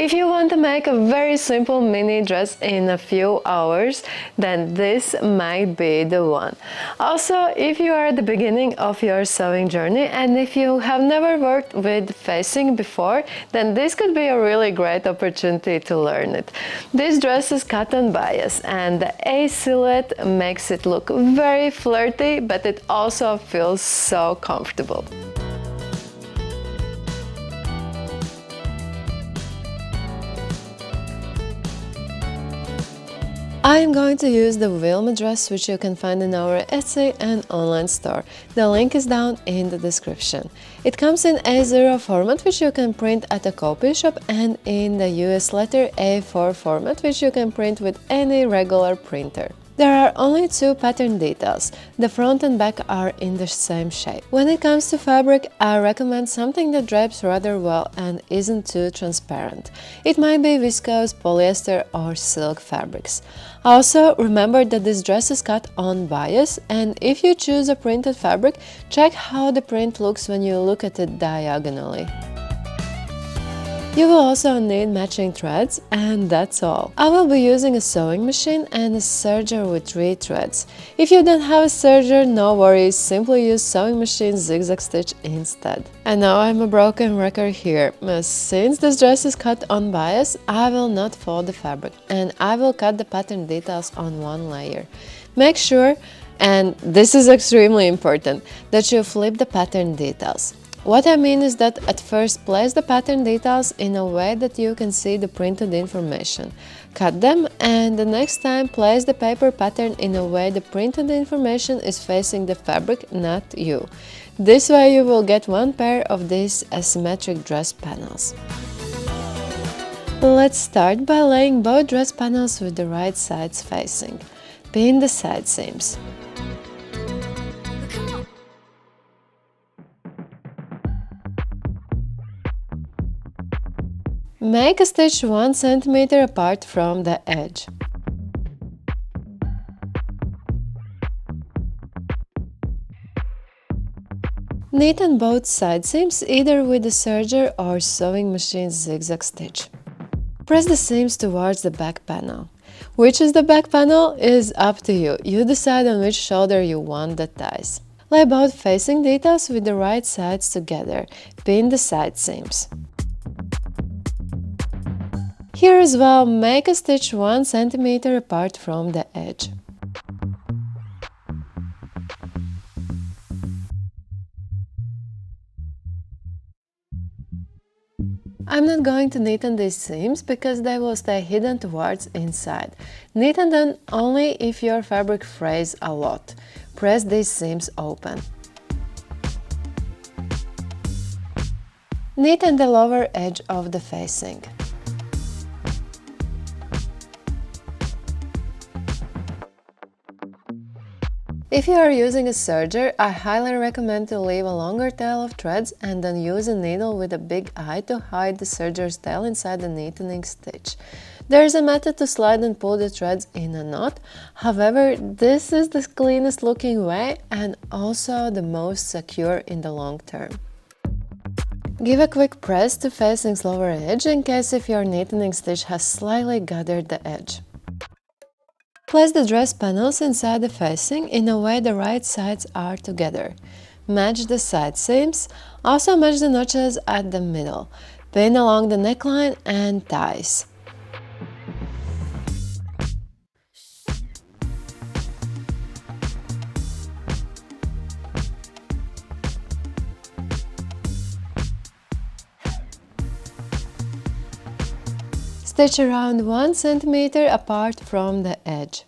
If you want to make a very simple mini dress in a few hours, then this might be the one. Also, if you are at the beginning of your sewing journey and if you have never worked with facing before, then this could be a really great opportunity to learn it. This dress is cotton bias and the A silhouette makes it look very flirty, but it also feels so comfortable. I am going to use the Wilma dress, which you can find in our Etsy and online store. The link is down in the description. It comes in A0 format, which you can print at a copy shop, and in the US letter A4 format, which you can print with any regular printer. There are only two pattern details. The front and back are in the same shape. When it comes to fabric, I recommend something that drapes rather well and isn't too transparent. It might be viscose, polyester or silk fabrics. Also, remember that this dress is cut on bias, and if you choose a printed fabric, check how the print looks when you look at it diagonally. You will also need matching threads, and that's all. I will be using a sewing machine and a serger with 3 threads. If you don't have a serger, no worries, simply use sewing machine zigzag stitch instead. And now I'm a broken record here. Since this dress is cut on bias, I will not fold the fabric and I will cut the pattern details on one layer. Make sure, and this is extremely important, that you flip the pattern details. What I mean is that at first place the pattern details in a way that you can see the printed information. Cut them, and the next time place the paper pattern in a way the printed information is facing the fabric, not you. This way you will get one pair of these asymmetric dress panels. Let's start by laying both dress panels with the right sides facing. Pin the side seams. Make a stitch 1 cm apart from the edge. Neaten both side seams either with the serger or sewing machine zigzag stitch. Press the seams towards the back panel. Which is the back panel is up to you. You decide on which shoulder you want the ties. Lay both facing details with the right sides together. Pin the side seams. Here as well, make a stitch 1 cm apart from the edge. I'm not going to neaten these seams because they will stay hidden towards inside. Neaten them only if your fabric frays a lot. Press these seams open. Neaten the lower edge of the facing. If you are using a serger, I highly recommend to leave a longer tail of threads and then use a needle with a big eye to hide the serger's tail inside the neatening stitch. There is a method to slide and pull the threads in a knot, however, this is the cleanest looking way and also the most secure in the long term. Give a quick press to facing's lower edge in case if your neatening stitch has slightly gathered the edge. Place the dress panels inside the facing in a way the right sides are together. Match the side seams, also match the notches at the middle. Pin along the neckline and ties. Stitch around 1 cm apart from the edge.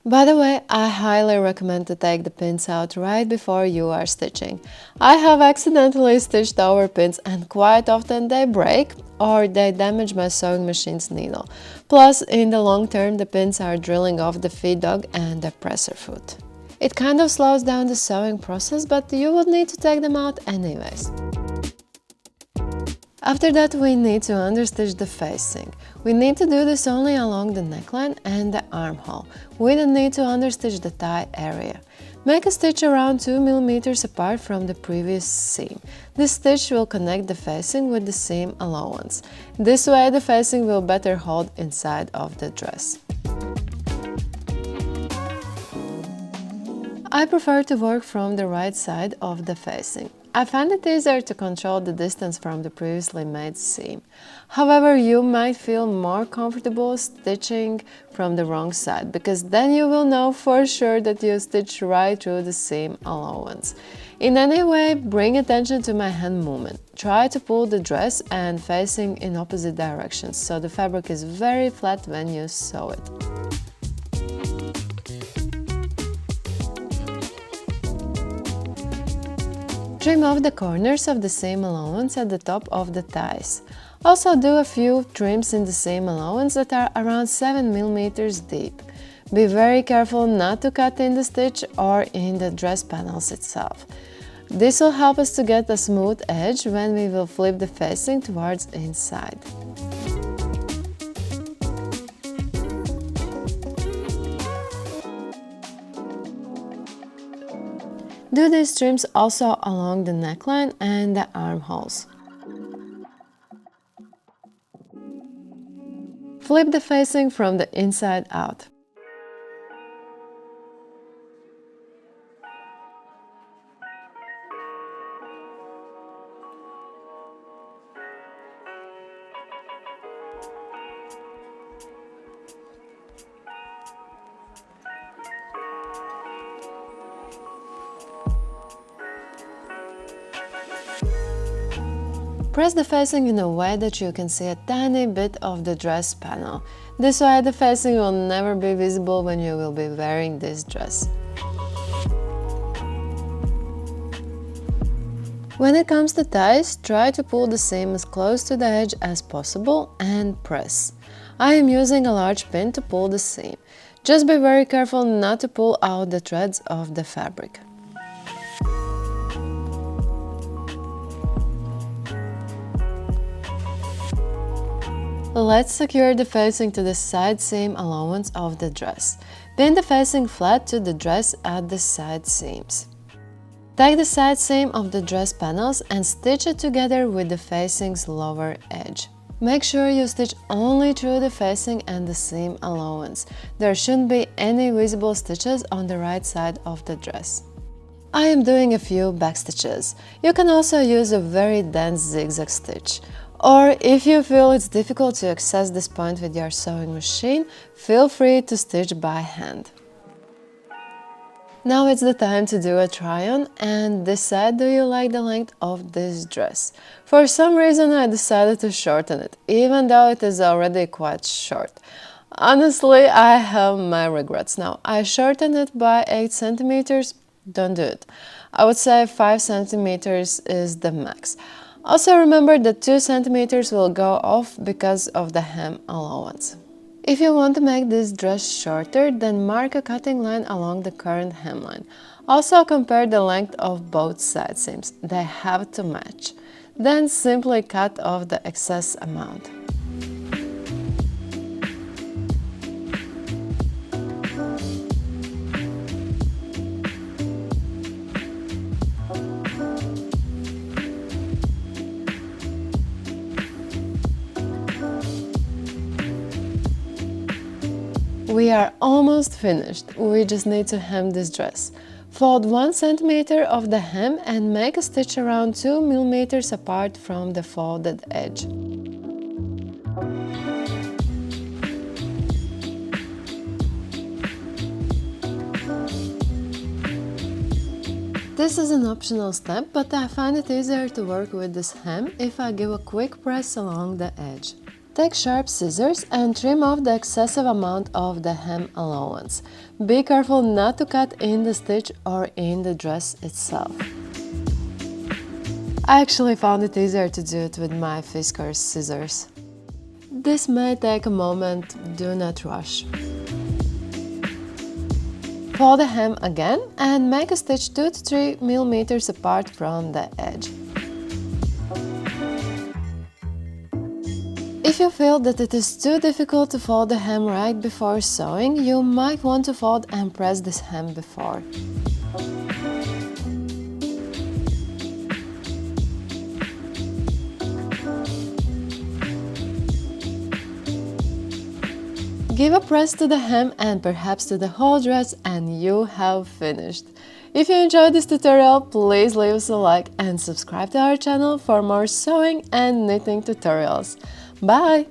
By the way, I highly recommend to take the pins out right before you are stitching. I have accidentally stitched over pins and quite often they break or they damage my sewing machine's needle. Plus, in the long term, the pins are drilling off the feed dog and the presser foot. It kind of slows down the sewing process, but you would need to take them out anyways. After that, we need to understitch the facing. We need to do this only along the neckline and the armhole. We don't need to understitch the thigh area. Make a stitch around 2 mm apart from the previous seam. This stitch will connect the facing with the seam allowance. This way the facing will better hold inside of the dress. I prefer to work from the right side of the facing. I find it easier to control the distance from the previously made seam. However, you might feel more comfortable stitching from the wrong side, because then you will know for sure that you stitched right through the seam allowance. In any way, bring attention to my hand movement. Try to pull the dress and facing in opposite directions, so the fabric is very flat when you sew it. Trim off the corners of the seam allowance at the top of the thighs. Also do a few trims in the seam allowance that are around 7 mm deep. Be very careful not to cut in the stitch or in the dress panels itself. This will help us to get a smooth edge when we will flip the facing towards inside. Do these trims also along the neckline and the armholes. Flip the facing from the inside out. Press the facing in a way that you can see a tiny bit of the dress panel. This way the facing will never be visible when you will be wearing this dress. When it comes to ties, try to pull the seam as close to the edge as possible and press. I am using a large pin to pull the seam. Just be very careful not to pull out the threads of the fabric. Let's secure the facing to the side seam allowance of the dress. Pin the facing flat to the dress at the side seams. Take the side seam of the dress panels and stitch it together with the facing's lower edge. Make sure you stitch only through the facing and the seam allowance. There shouldn't be any visible stitches on the right side of the dress. I am doing a few back stitches. You can also use a very dense zigzag stitch. Or if you feel it's difficult to access this point with your sewing machine, feel free to stitch by hand. Now it's the time to do a try-on and decide do you like the length of this dress. For some reason I decided to shorten it, even though it is already quite short. Honestly, I have my regrets now. I shortened it by 8 centimeters. Don't do it. I would say 5 centimeters is the max. Also remember that 2 centimeters will go off because of the hem allowance. If you want to make this dress shorter, then mark a cutting line along the current hemline. Also compare the length of both side seams. They have to match. Then simply cut off the excess amount. We are almost finished. We just need to hem this dress. Fold 1 centimeter of the hem and make a stitch around 2 millimeters apart from the folded edge. This is an optional step, but I find it easier to work with this hem if I give a quick press along the edge. Take sharp scissors and trim off the excessive amount of the hem allowance. Be careful not to cut in the stitch or in the dress itself. I actually found it easier to do it with my Fiskars scissors. This may take a moment, do not rush. Fold the hem again and make a stitch 2 to 3 millimeters apart from the edge. If you feel that it is too difficult to fold the hem right before sewing, you might want to fold and press this hem before. Give a press to the hem and perhaps to the whole dress and you have finished. If you enjoyed this tutorial, please leave us a like and subscribe to our channel for more sewing and knitting tutorials. Bye!